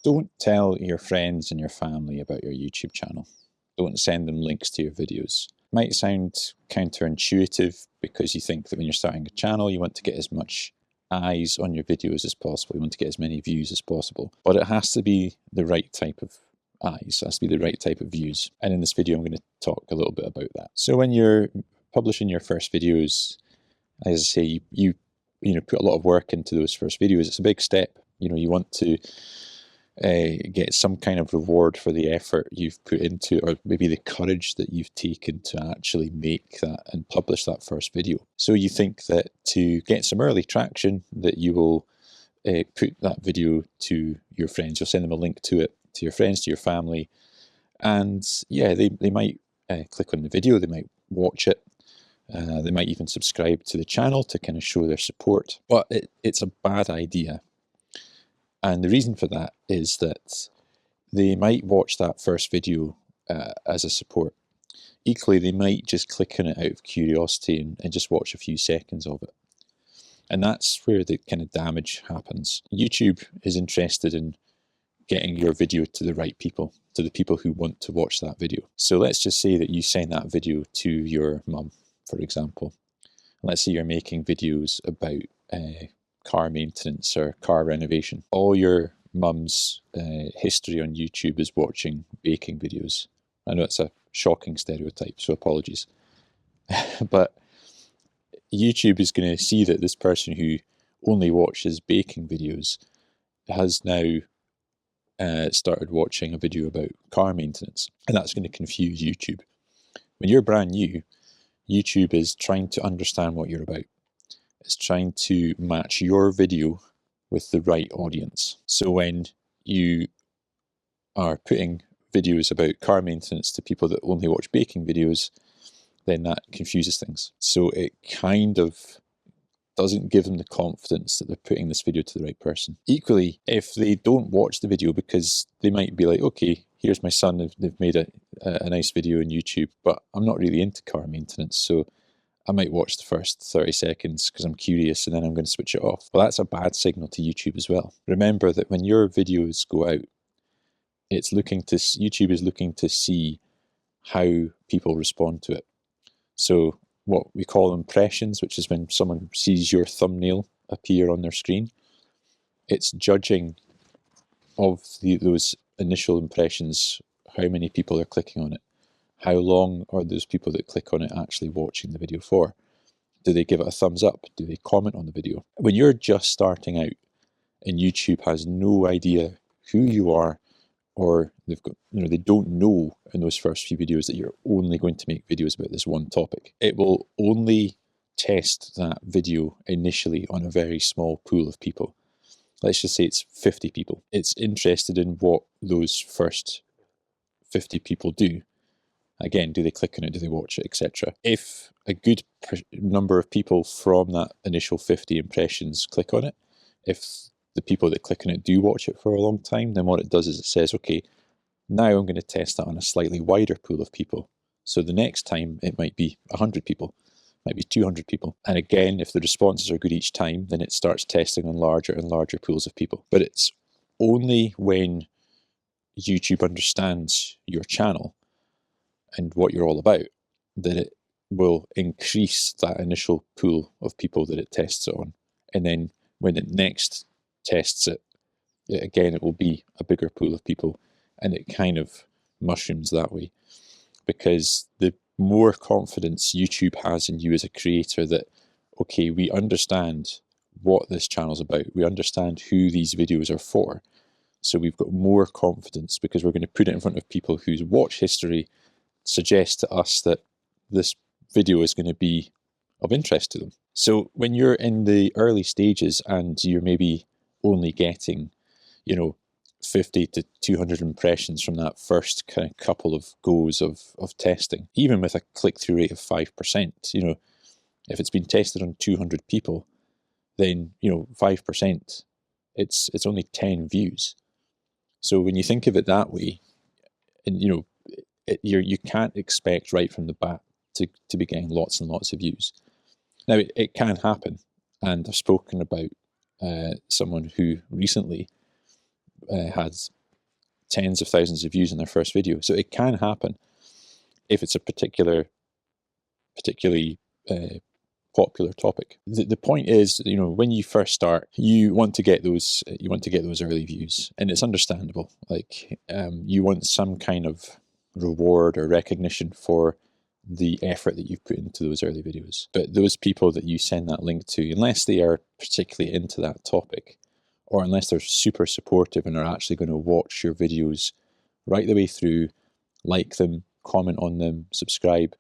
Don't tell your friends and your family about your YouTube channel. Don't send them links to your videos. It might sound counterintuitive because you think that when you're starting a channel, you want to get as much eyes on your videos as possible. You want to get as many views as possible. But it has to be the right type of eyes. It has to be the right type of views. And in this video, I'm going to talk a little bit about that. So when you're publishing your first videos, as I say, you put a lot of work into those first videos. It's a big step. You want to get some kind of reward for the effort you've put into, or maybe the courage that you've taken to actually make that and publish that first video. So you think that to get some early traction, that you will put that video to your friends. You'll send them a link to it, to your friends, to your family, and yeah, they might click on the video, they might watch it, they might even subscribe to the channel to kind of show their support. But it's a bad idea. And the reason for that is that they might watch that first video as a support. Equally, they might just click on it out of curiosity and just watch a few seconds of it. And that's where the kind of damage happens. YouTube is interested in getting your video to the right people, to the people who want to watch that video. So let's just say that you send that video to your mum, for example. Let's say you're making videos about car maintenance or car renovation. All your mum's history on YouTube is watching baking videos. I know it's a shocking stereotype, so apologies. But YouTube is going to see that this person who only watches baking videos has now started watching a video about car maintenance, and that's going to confuse YouTube. When you're brand new, YouTube is trying to understand what you're about. It's trying to match your video with the right audience. So when you are putting videos about car maintenance to people that only watch baking videos, then that confuses things. So it kind of doesn't give them the confidence that they're putting this video to the right person. Equally, if they don't watch the video because they might be like, okay, here's my son, they've made a nice video on YouTube, but I'm not really into car maintenance, so I might watch the first 30 seconds because I'm curious and then I'm going to switch it off. Well, that's a bad signal to YouTube as well. Remember that when your videos go out, YouTube is looking to see how people respond to it. So what we call impressions, which is when someone sees your thumbnail appear on their screen, it's judging of those initial impressions, how many people are clicking on it. How long are those people that click on it actually watching the video for? Do they give it a thumbs up? Do they comment on the video? When you're just starting out and YouTube has no idea who you are, or they don't know in those first few videos that you're only going to make videos about this one topic, it will only test that video initially on a very small pool of people. Let's just say it's 50 people. It's interested in what those first 50 people do. Again, do they click on it, do they watch it, etc. If a good number of people from that initial 50 impressions click on it, if the people that click on it do watch it for a long time, then what it does is it says, okay, now I'm going to test that on a slightly wider pool of people. So the next time it might be 100 people, might be 200 people. And again, if the responses are good each time, then it starts testing on larger and larger pools of people. But it's only when YouTube understands your channel and what you're all about that it will increase that initial pool of people that it tests it on. And then when it next tests it, again, it will be a bigger pool of people, and it kind of mushrooms that way. Because the more confidence YouTube has in you as a creator that, okay, we understand what this channel's about, we understand who these videos are for, so we've got more confidence because we're going to put it in front of people whose watch history suggests to us that this video is going to be of interest to them. So when you're in the early stages and you're maybe only getting, 50 to 200 impressions from that first kind of couple of goes of testing, even with a click-through rate of 5%, if it's been tested on 200 people, then, 5%, it's only 10 views. So when you think of it that way, and, you can't expect right from the bat to be getting lots and lots of views. Now, it can happen, and I've spoken about someone who recently had tens of thousands of views on their first video. So it can happen if it's a particularly popular topic. The point is, when you first start, you want to get those early views, and it's understandable. Like, you want some kind of reward or recognition for the effort that you've put into those early videos. But those people that you send that link to, unless they are particularly into that topic, or unless they're super supportive and are actually going to watch your videos right the way through, like them, comment on them, subscribe,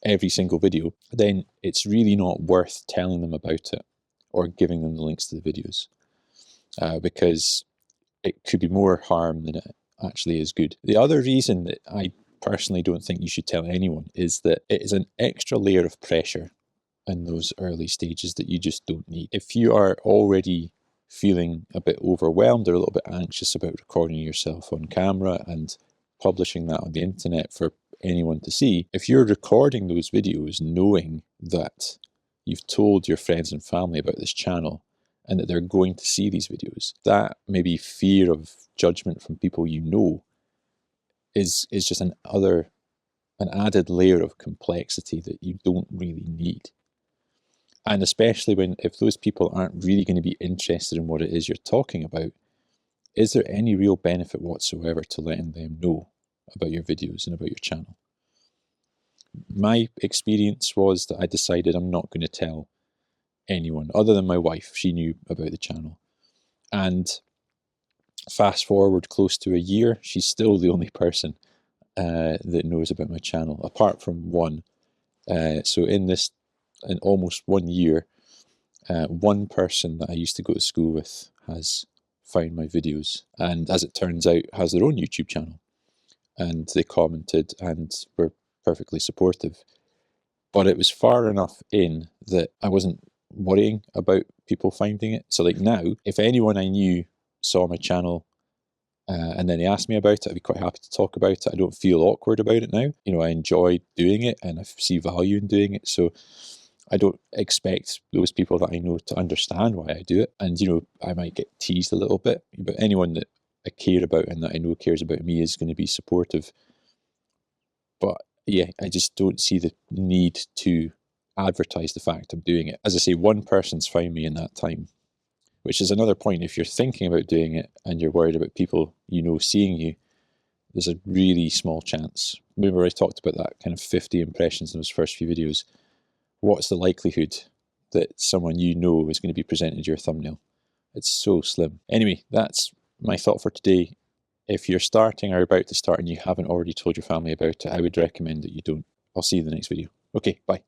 every single video, then it's really not worth telling them about it or giving them the links to the videos, because it could be more harm than it actually is good. The other reason that I personally don't think you should tell anyone is that it is an extra layer of pressure in those early stages that you just don't need. If you are already feeling a bit overwhelmed or a little bit anxious about recording yourself on camera and publishing that on the internet for anyone to see, if you're recording those videos knowing that you've told your friends and family about this channel and that they're going to see these videos, that maybe fear of judgment from people is just an added layer of complexity that you don't really need. And especially if those people aren't really going to be interested in what it is you're talking about, is there any real benefit whatsoever to letting them know about your videos and about your channel? My experience was that I decided I'm not going to tell anyone other than my wife. She knew about the channel. And fast forward close to a year, she's still the only person that knows about my channel, apart from one. So in almost 1 year, one person that I used to go to school with has found my videos, and as it turns out, has their own YouTube channel. And they commented and were perfectly supportive. But it was far enough in that I wasn't worrying about people finding it. So like now, if anyone I knew saw my channel and then they asked me about it, I'd be quite happy to talk about it. I don't feel awkward about it now. I enjoy doing it and I see value in doing it. So I don't expect those people that I know to understand why I do it. And, I might get teased a little bit, but anyone that I care about and that I know cares about me is going to be supportive. But yeah, I just don't see the need to advertise the fact I'm doing it. As I say, one person's found me in that time, which is another point. If you're thinking about doing it and you're worried about people seeing you, there's a really small chance. Remember I talked about that kind of 50 impressions in those first few videos. What's the likelihood that someone is going to be presented your thumbnail? It's so slim. Anyway, that's my thought for today. If you're starting or about to start and you haven't already told your family about it, I would recommend that you don't. I'll see you in the next video. Okay, bye.